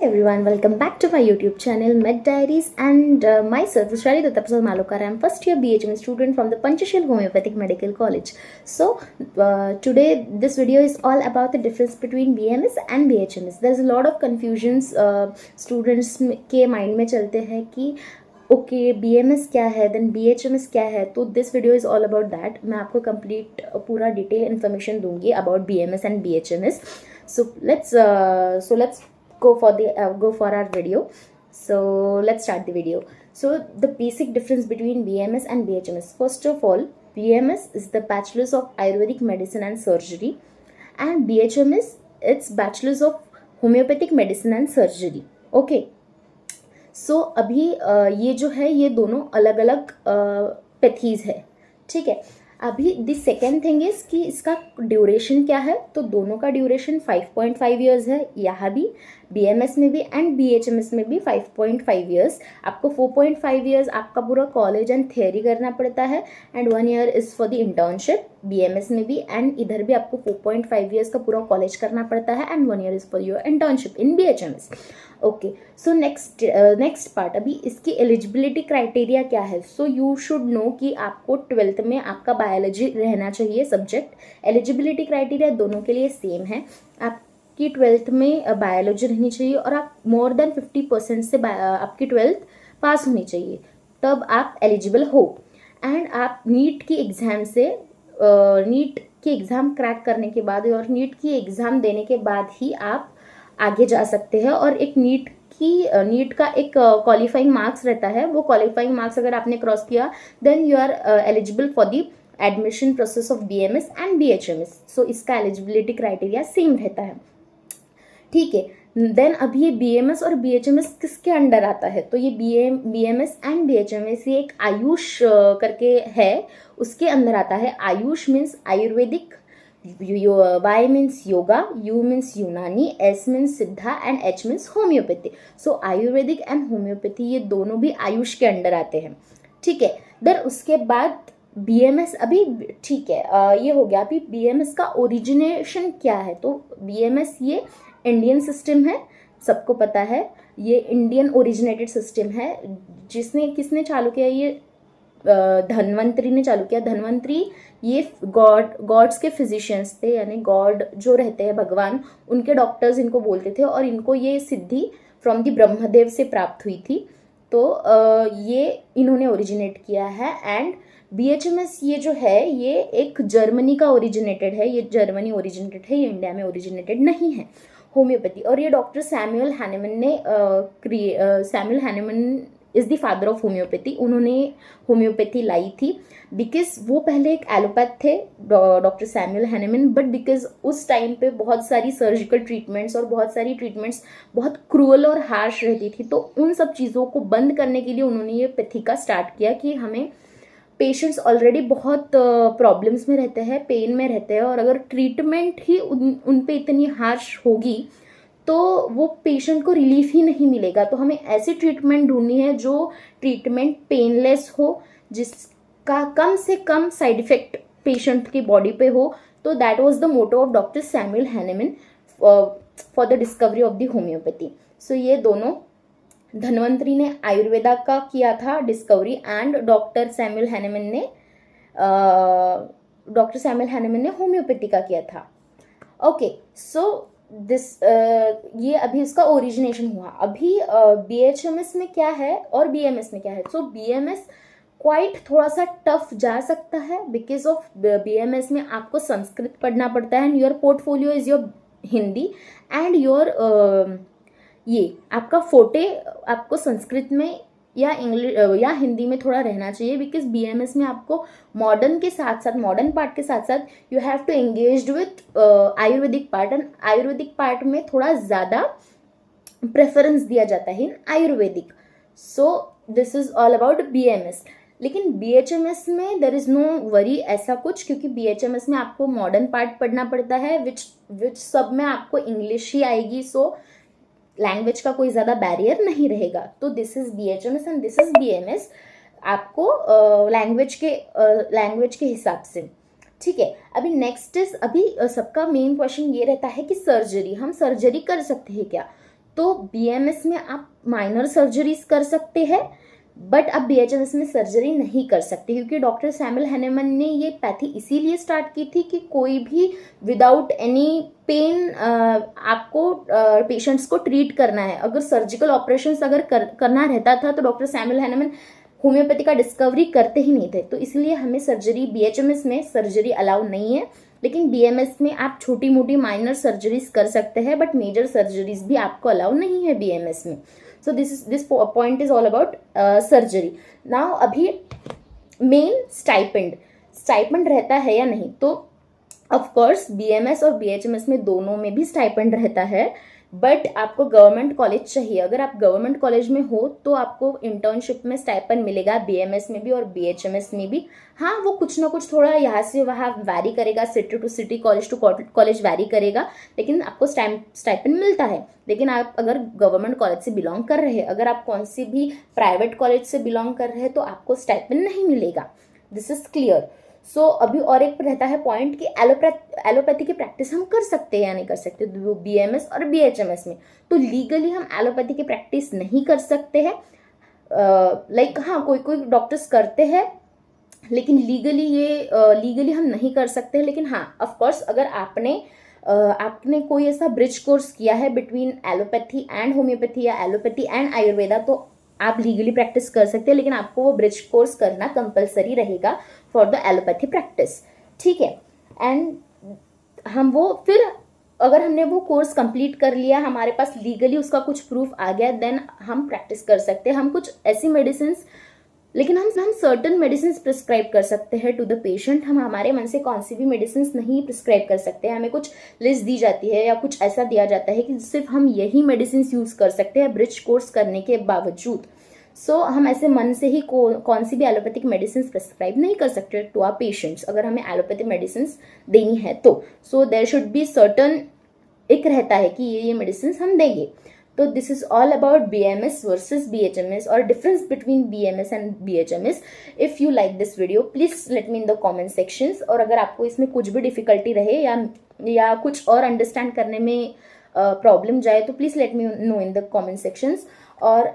everyone, welcome back to my YouTube channel Med Diaries and myself Vishali Dattaprasad Malokar. I am first year BHM student from the Panchashil Homeopathic Medical College. So today this video is all about the difference between BMS and BHMS. There is a lot of confusions students के mind में चलते हैं कि okay BMS क्या है then BHMS क्या है. तो this video is all about that. मैं आपको कंप्लीट पूरा डिटेल इन्फॉर्मेशन दूंगी about BMS and BHMS. So let's go for our video. So let's start the video. So the basic difference between BMS and BHMS. First of all, BMS is the Bachelor's of Ayurvedic Medicine and Surgery, and BHMS it's Bachelor's of Homeopathic Medicine and Surgery. Okay. So अभी ये जो है ये दोनों अलग अलग pathies है. ठीक है. अभी द सेकेंड थिंग इज कि इसका ड्यूरेशन क्या है. तो दोनों का ड्यूरेशन 5.5 ईयर्स है. यहाँ भी BMS में भी एंड BHMS में भी 5.5 ईयर्स. आपको 4.5 ईयर्स आपका पूरा कॉलेज एंड थियरी करना पड़ता है and 1 year is for the internship BMS में भी, एंड इधर भी आपको 4.5 ईयर्स का पूरा कॉलेज करना पड़ता है and 1 year is for your internship in BHMS. Okay. So next part, अभी इसकी एलिजिबिलिटी क्राइटेरिया क्या है. सो यू शुड नो कि आपको 12th में आपका बायोलॉजी रहना चाहिए सब्जेक्ट. एलिजिबिलिटी क्राइटेरिया दोनों के लिए सेम है. आपकी 12th में बायोलॉजी रहनी चाहिए और आप मोर देन 50% से आपकी 12th पास होनी चाहिए, तब आप एलिजिबल हो. एंड आप नीट की एग्ज़ाम से नीट की एग्ज़ाम क्रैक करने के बाद और नीट की एग्ज़ाम देने के बाद ही आप आगे जा सकते हैं. और एक नीट का एक क्वालिफाइंग मार्क्स रहता है. वो क्वालिफाइंग मार्क्स अगर आपने क्रॉस किया then you are eligible for the admission process of BMS and BHMS. So इसका एलिजिबिलिटी क्राइटेरिया सेम रहता है. ठीक है. देन अभी ये BMS और BHMS किसके अंडर आता है. तो ये BMS एंड BHMS ये एक आयुष करके है, उसके अंदर आता है. Ayush means Ayurvedic, Y means yoga, U means यूनानी, S means सिद्धा and H means homeopathy. So Ayurvedic and homeopathy ये दोनों भी आयुष के अंडर आते हैं. ठीक है. देन उसके बाद BMS अभी ठीक है ये हो गया. अभी BMS का ओरिजिनेशन क्या है. तो BMS ये इंडियन सिस्टम है, सबको पता है. ये इंडियन ओरिजिनेटेड सिस्टम है. किसने चालू किया. ये धन्वंतरी ने चालू किया. धन्वंतरी ये गॉड्स के फिजिशियंस थे, यानी गॉड जो रहते हैं भगवान, उनके डॉक्टर्स इनको बोलते थे और इनको ये सिद्धि फ्रॉम द ब्रह्मदेव से प्राप्त हुई थी. तो ये इन्होंने ओरिजिनेट किया है. एंड BHMS ये जो है ये एक जर्मनी का ओरिजिनेटेड है. ये जर्मनी ओरिजिनेटेड है, ये इंडिया में ओरिजिनेटेड नहीं है होम्योपैथी. और ये डॉक्टर सैमुअल हैनेमन ने Samuel Hahnemann is the father of homeopathy. उन्होंने होम्योपैथी लाई थी बिकॉज वो पहले एक एलोपैथ थे doctor Samuel Hahnemann. But because उस टाइम पे बहुत सारी सर्जिकल ट्रीटमेंट्स और बहुत सारी ट्रीटमेंट्स बहुत क्रूअल और हार्श रहती थी. तो उन सब चीज़ों को बंद करने के लिए उन्होंने ये पैथिका स्टार्ट किया कि हमें पेशेंट्स ऑलरेडी बहुत प्रॉब्लम्स में रहते हैं, पेन में रहते हैं, और अगर ट्रीटमेंट ही उन पे इतनी हार्श होगी तो वो पेशेंट को रिलीफ ही नहीं मिलेगा. तो हमें ऐसी ट्रीटमेंट ढूंढनी है जो ट्रीटमेंट पेनलेस हो, जिसका कम से कम साइड इफेक्ट पेशेंट की बॉडी पे हो. तो that was the motto of doctor Samuel Hahnemann for the discovery of the homeopathy. So ये दोनों, धन्वंतरी ने आयुर्वेदा का किया था discovery and doctor Samuel Hahnemann ने होम्योपैथी का किया था. ओके. सो दिस ये अभी उसका ओरिजिनेशन हुआ. अभी BHMS में क्या है और BMS में क्या है. सो BMS क्वाइट थोड़ा सा टफ जा सकता है बिकॉज ऑफ BMS में आपको संस्कृत पढ़ना पड़ता है and your portfolio is your Hindi and your ये आपका फोटे आपको संस्कृत में या इंग्लिश या हिंदी में थोड़ा रहना चाहिए. बिकॉज BMS में आपको मॉडर्न पार्ट के साथ साथ you have to engage with ayurvedic part, and ayurvedic part में थोड़ा ज़्यादा प्रेफरेंस दिया जाता है in ayurvedic. So this is all about BMS. लेकिन BHMS में देर इज़ नो वरी ऐसा कुछ, क्योंकि BHMS में आपको मॉडर्न पार्ट पढ़ना पड़ता है विच सब में आपको इंग्लिश ही आएगी. सो लैंग्वेज का कोई ज़्यादा बैरियर नहीं रहेगा. तो this is BHMS and this is BMS. आपको लैंग्वेज के हिसाब से. ठीक है. अभी नेक्स्ट इज, अभी सबका मेन क्वेश्चन ये रहता है कि सर्जरी, हम सर्जरी कर सकते हैं क्या. तो BMS में आप माइनर सर्जरीज कर सकते हैं, बट अब BHMS में सर्जरी नहीं कर सकते, क्योंकि डॉक्टर सैमुअल हैनेमन ने ये पैथी इसीलिए स्टार्ट की थी कि कोई भी विदाउट एनी पेन आपको पेशेंट्स को ट्रीट करना है। अगर सर्जिकल ऑपरेशंस अगर करना रहता था तो डॉक्टर सैमुअल हैनेमन होम्योपैथी का डिस्कवरी करते ही नहीं थे। तो इसलिए हमें सर्जरी BHMS में सर्जरी अलाउ नहीं है, लेकिन BMS में आप छोटी मोटी माइनर सर्जरीज कर सकते हैं, बट मेजर सर्जरीज भी आपको अलाउ नहीं है BMS में। So this point is all about surgery. Now अभी मेन स्टाइपेंड रहता है या नहीं, तो ऑफ कोर्स BMS और BHMS में दोनों में भी स्टाइपेंड रहता है, बट आपको गवर्नमेंट कॉलेज चाहिए। अगर आप गवर्नमेंट कॉलेज में हो तो आपको इंटर्नशिप में स्टाइपेंड मिलेगा, BMS में भी और BHMS में भी। हाँ, वो कुछ ना कुछ थोड़ा यहाँ से वहाँ वैरी करेगा, city to city, college to college vary करेगा, लेकिन आपको स्टाइपेंड मिलता है। लेकिन आप अगर गवर्नमेंट कॉलेज से बिलोंग कर रहे हैं, अगर आप कौन सी भी प्राइवेट कॉलेज से बिलोंग कर रहे हैं, तो आपको स्टाइपेंड नहीं मिलेगा। This is clear. सो अभी और एक रहता है पॉइंट कि एलोपैथी की प्रैक्टिस हम कर सकते हैं या नहीं कर सकते, BMS और BHMS में। तो लीगली हम एलोपैथी की प्रैक्टिस नहीं कर सकते हैं। लाइक हाँ, कोई डॉक्टर्स करते हैं, लेकिन लीगली हम नहीं कर सकते हैं। लेकिन हाँ, ऑफ कोर्स अगर आपने कोई ऐसा ब्रिज कोर्स किया है बिटवीन एलोपैथी एंड होम्योपैथी या एलोपैथी एंड आयुर्वेदा, तो आप लीगली प्रैक्टिस कर सकते हैं, लेकिन आपको वो ब्रिज कोर्स करना कंपलसरी रहेगा फॉर द एलोपैथी प्रैक्टिस। ठीक है। एंड हम वो फिर अगर हमने वो कोर्स कंप्लीट कर लिया, हमारे पास लीगली उसका कुछ प्रूफ आ गया, देन हम प्रैक्टिस कर सकते हैं। हम कुछ ऐसी मेडिसिन, लेकिन हम सर्टन मेडिसिन प्रिस्क्राइब कर सकते हैं टू द पेशेंट। हम हमारे मन से कौन सी भी मेडिसिन नहीं प्रिस्क्राइब कर सकते हैं। हमें कुछ लिस्ट दी जाती है या कुछ ऐसा दिया जाता है कि सिर्फ हम यही मेडिसिन यूज कर सकते हैं ब्रिज कोर्स करने के बावजूद। सो हम ऐसे मन से ही कौन सी भी एलोपैथिक मेडिसिन प्रिस्क्राइब नहीं कर सकते टू आवर पेशेंट्स, अगर हमें एलोपैथिक मेडिसिन देनी है तो। So there should be certain एक रहता है कि ये मेडिसिन हम देंगे। तो this is all about BMS versus BHMS और difference between BMS and BHMS। If you like this video, please let me in the comment sections. और अगर आपको इसमें कुछ भी डिफिकल्टी रहे या कुछ और अंडरस्टैंड करने में प्रॉब्लम जाए, तो please let me know in the comment sections. और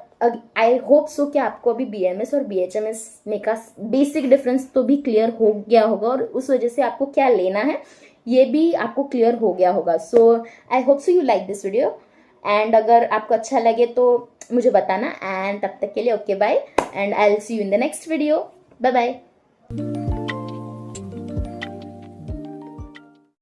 आई होप सो कि आपको अभी BMS और BHMS में का बेसिक डिफरेंस तो भी क्लियर हो गया होगा, और उस वजह से आपको क्या लेना है ये भी आपको क्लियर हो गया होगा। So I hope so you like this video, and अगर आपको अच्छा लगे तो मुझे बताना। एंड तब तक के लिए okay bye, and I will see you in the next video. Bye bye.